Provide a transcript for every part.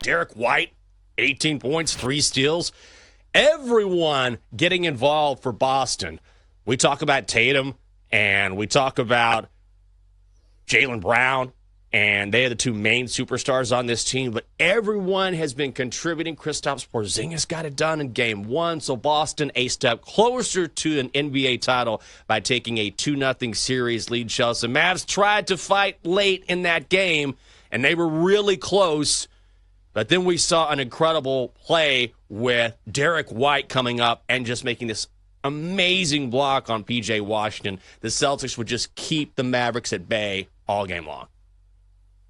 Derek White, 18 points, 3 steals. Everyone getting involved for Boston. We talk about Tatum, and we talk about Jaylen Brown, and they are the two main superstars on this team, but everyone has been contributing. Kristaps Porzingis got it done in Game 1, so Boston a step closer to an NBA title by taking a 2-0 series lead. Chelsea Mavs tried to fight late in that game, and they were really close, but then we saw an incredible play with Derek White coming up and just making this amazing block on P.J. Washington. The Celtics would just keep the Mavericks at bay all game long.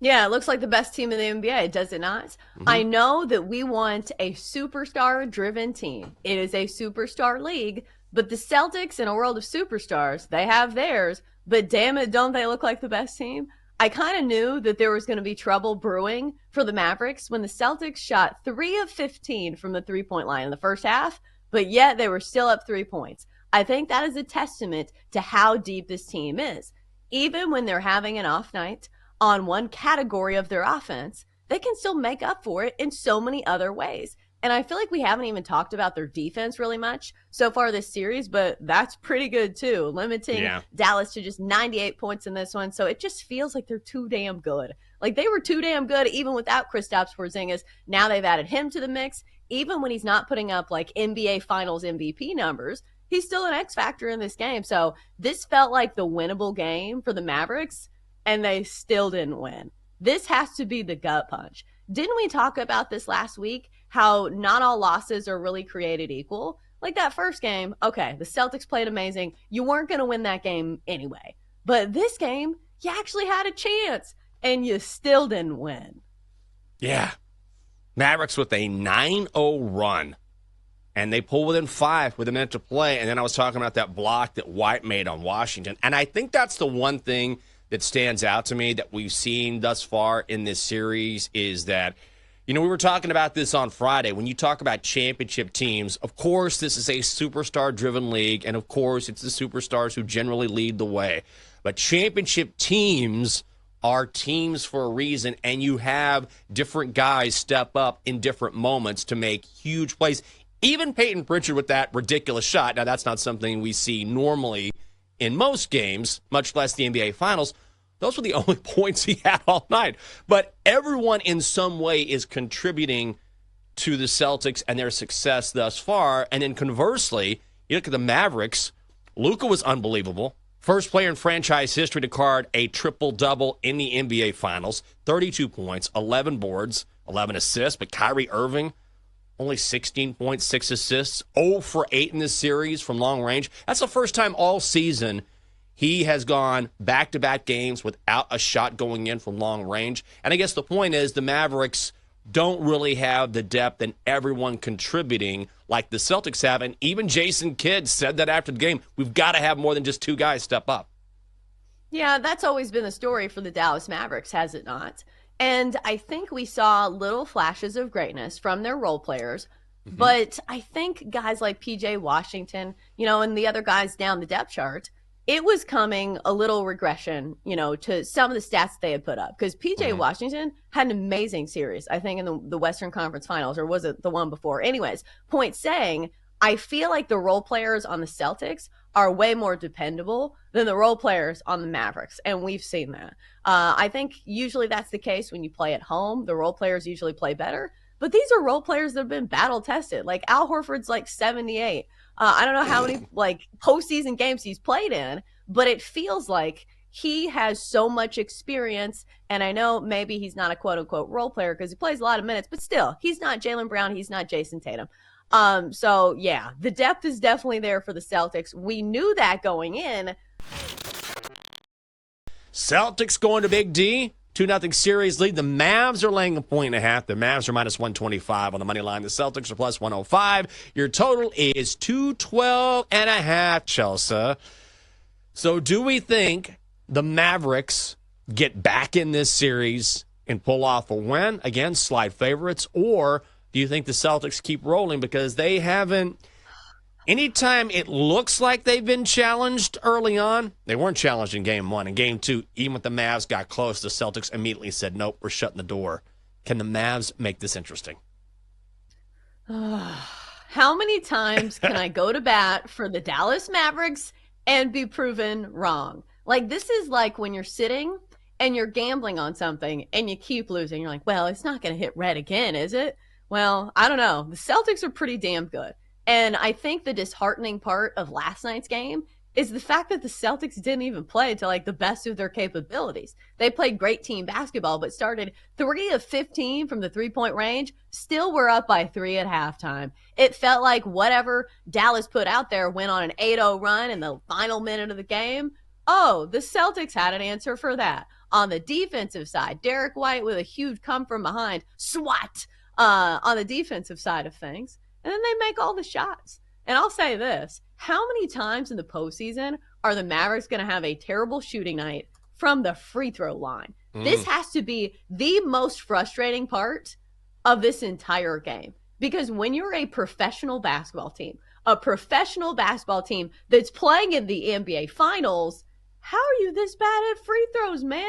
Yeah, it looks like the best team in the NBA, does it not? Mm-hmm. I know that we want a superstar-driven team. It is a superstar league, but the Celtics, in a world of superstars, they have theirs, but damn it, don't they look like the best team? I kind of knew that there was going to be trouble brewing for the Mavericks when the Celtics shot 3 of 15 from the three-point line in the first half, but yet they were still up 3 points. I think that is a testament to how deep this team is. Even when they're having an off night on one category of their offense, they can still make up for it in so many other ways. And I feel like we haven't even talked about their defense really much so far this series, but that's pretty good too, limiting Dallas to just 98 points in this one. So it just feels like they're too damn good. Like they were too damn good even without Kristaps Porzingis. Now they've added him to the mix. Even when he's not putting up like NBA Finals MVP numbers, he's still an X factor in this game. So this felt like the winnable game for the Mavericks, and they still didn't win. This has to be the gut punch. Didn't we talk about this last week? How not all losses are really created equal. Like that first game, okay, the Celtics played amazing. You weren't going to win that game anyway. But this game, you actually had a chance, and you still didn't win. Yeah. Mavericks with a 9-0 run, and they pull within 5 with a minute to play. And then I was talking about that block that White made on Washington. And I think that's the one thing that stands out to me that we've seen thus far in this series is that, we were talking about this on Friday. When you talk about championship teams, of course, this is a superstar-driven league, and of course, it's the superstars who generally lead the way. But championship teams are teams for a reason, and you have different guys step up in different moments to make huge plays. Even Peyton Pritchard with that ridiculous shot. Now, that's not something we see normally in most games, much less the NBA Finals. Those were the only points he had all night. But everyone in some way is contributing to the Celtics and their success thus far. And then conversely, you look at the Mavericks. Luka was unbelievable. First player in franchise history to card a triple-double in the NBA Finals. 32 points, 11 boards, 11 assists. But Kyrie Irving, only 16 points, 6 assists. 0 for 8 in this series from long range. That's the first time all season he has gone back-to-back games without a shot going in from long range. And I guess the point is the Mavericks don't really have the depth and everyone contributing like the Celtics have. And even Jason Kidd said that after the game, we've got to have more than just 2 guys step up. Yeah, that's always been the story for the Dallas Mavericks, has it not? And I think we saw little flashes of greatness from their role players. Mm-hmm. But I think guys like P.J. Washington, and the other guys down the depth chart, it was coming a little regression, to some of the stats they had put up. Because P.J. Washington had an amazing series, I think, in the Western Conference Finals, or was it the one before? Anyways, point saying, I feel like the role players on the Celtics are way more dependable than the role players on the Mavericks, and we've seen that. I think usually that's the case when you play at home. The role players usually play better. But these are role players that have been battle-tested. Like, Al Horford's like 78. I don't know how many postseason games he's played in, but it feels like he has so much experience. And I know maybe he's not a quote-unquote role player because he plays a lot of minutes, but still, he's not Jaylen Brown. He's not Jason Tatum. So, yeah, the depth is definitely there for the Celtics. We knew that going in. Celtics going to Big D. 2-0 series lead. The Mavs are laying 1.5. The Mavs are minus 125 on the money line. The Celtics are plus 105. Your total is 212.5, Chelsea. So do we think the Mavericks get back in this series and pull off a win? Again, slight favorites. Or do you think the Celtics keep rolling because they haven't... Anytime it looks like they've been challenged early on, they weren't challenged in Game 1. In Game 2, even when the Mavs got close, the Celtics immediately said, nope, we're shutting the door. Can the Mavs make this interesting? How many times can I go to bat for the Dallas Mavericks and be proven wrong? Like, this is like when you're sitting and you're gambling on something and you keep losing. You're like, well, it's not going to hit red again, is it? Well, I don't know. The Celtics are pretty damn good. And I think the disheartening part of last night's game is the fact that the Celtics didn't even play to like the best of their capabilities. They played great team basketball, but started 3 of 15 from the 3-point range, still were up by 3 at halftime. It felt like whatever Dallas put out there went on an 8-0 run in the final minute of the game. Oh, the Celtics had an answer for that. On the defensive side, Derek White with a huge come from behind, swat on the defensive side of things. And then they make all the shots. And I'll say this, how many times in the postseason are the Mavericks going to have a terrible shooting night from the free throw line? This has to be the most frustrating part of this entire game. Because when you're a professional basketball team that's playing in the NBA Finals, how are you this bad at free throws, man?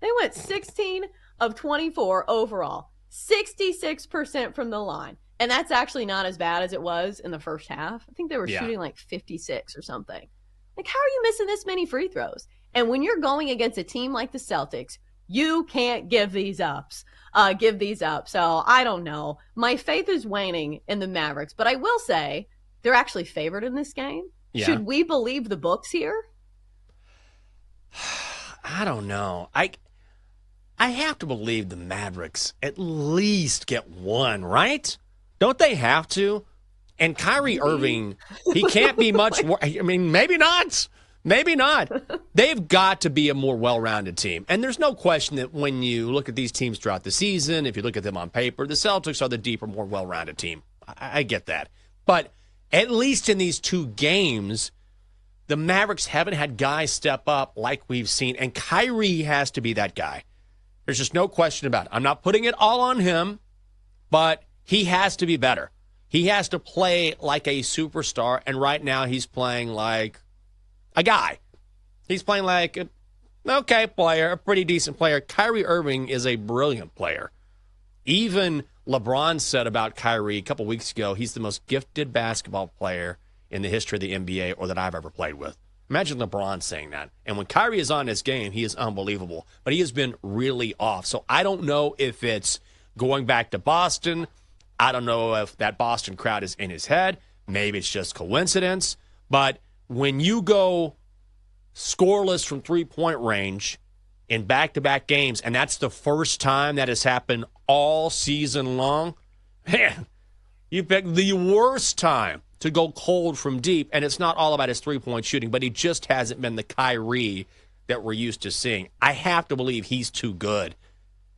They went 16 of 24 overall, 66% from the line. And that's actually not as bad as it was in the first half. I think they were shooting like 56 or something. Like, how are you missing this many free throws? And when you're going against a team like the Celtics, you can't give these up. So I don't know. My faith is waning in the Mavericks, but I will say they're actually favored in this game. Yeah. Should we believe the books here? I don't know. I have to believe the Mavericks at least get one, right? Don't they have to? And Kyrie Irving, he can't be much worse. I mean, maybe not. Maybe not. They've got to be a more well-rounded team. And there's no question that when you look at these teams throughout the season, if you look at them on paper, the Celtics are the deeper, more well-rounded team. I get that. But at least in these two games, the Mavericks haven't had guys step up like we've seen. And Kyrie has to be that guy. There's just no question about it. I'm not putting it all on him, but he has to be better. He has to play like a superstar, and right now he's playing like a guy. He's playing like an okay player, a pretty decent player. Kyrie Irving is a brilliant player. Even LeBron said about Kyrie a couple weeks ago, he's the most gifted basketball player in the history of the NBA or that I've ever played with. Imagine LeBron saying that. And when Kyrie is on his game, he is unbelievable. But he has been really off. So I don't know if it's going back to Boston. I don't know if that Boston crowd is in his head. Maybe it's just coincidence. But when you go scoreless from three-point range in back-to-back games, and that's the first time that has happened all season long, man, you picked the worst time to go cold from deep, and it's not all about his three-point shooting, but he just hasn't been the Kyrie that we're used to seeing. I have to believe he's too good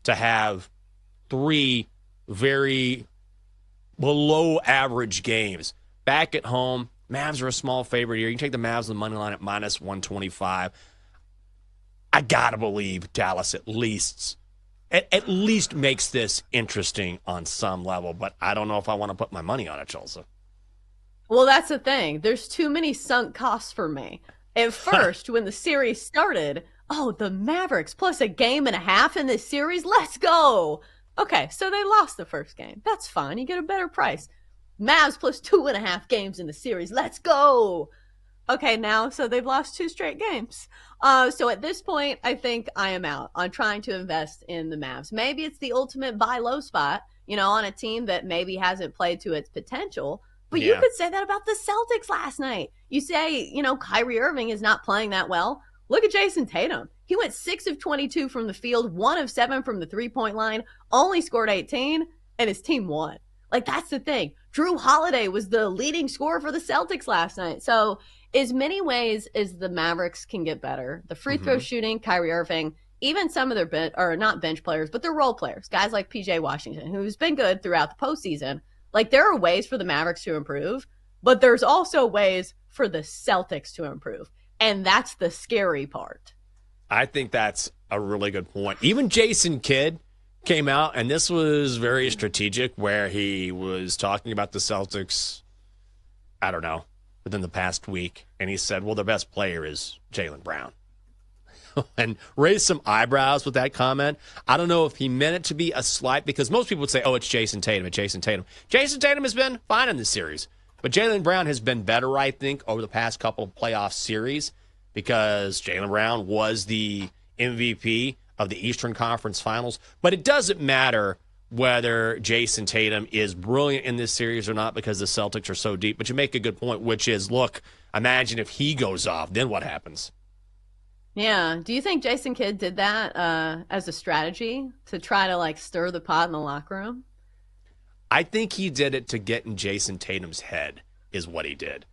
to have three very below-average games. Back at home, Mavs are a small favorite here. You can take the Mavs on the money line at minus 125. I got to believe Dallas at least makes this interesting on some level, but I don't know if I want to put my money on it, Chelsea. Well, that's the thing. There's too many sunk costs for me. At first, when the series started, the Mavericks plus a game and a half in this series, let's go. Okay, so they lost the first game. That's fine. You get a better price. Mavs plus 2.5 games in the series. Let's go. Okay, now, so they've lost 2 straight games. So at this point, I think I am out on trying to invest in the Mavs. Maybe it's the ultimate buy low spot, on a team that maybe hasn't played to its potential. But you could say that about the Celtics last night. You say, Kyrie Irving is not playing that well. Look at Jason Tatum. He went 6 of 22 from the field, 1 of 7 from the three-point line, only scored 18, and his team won. Like, that's the thing. Drew Holiday was the leading scorer for the Celtics last night. So as many ways as the Mavericks can get better, the free throw shooting, Kyrie Irving, even some of their not bench players, but their role players, guys like PJ Washington, who's been good throughout the postseason. Like, there are ways for the Mavericks to improve, but there's also ways for the Celtics to improve. And that's the scary part. I think that's a really good point. Even Jason Kidd came out, and this was very strategic, where he was talking about the Celtics, I don't know, within the past week, and he said, well, their best player is Jaylen Brown. and raised some eyebrows with that comment. I don't know if he meant it to be a slight, because most people would say, oh, it's Jason Tatum. It's Jason Tatum. Jason Tatum has been fine in this series. But Jaylen Brown has been better, I think, over the past couple of playoff series, because Jaylen Brown was the MVP of the Eastern Conference Finals. But it doesn't matter whether Jason Tatum is brilliant in this series or not, because the Celtics are so deep. But you make a good point, which is, look, imagine if he goes off, then what happens? Yeah. Do you think Jason Kidd did that as a strategy to try to like stir the pot in the locker room? I think he did it to get in Jason Tatum's head, is what he did.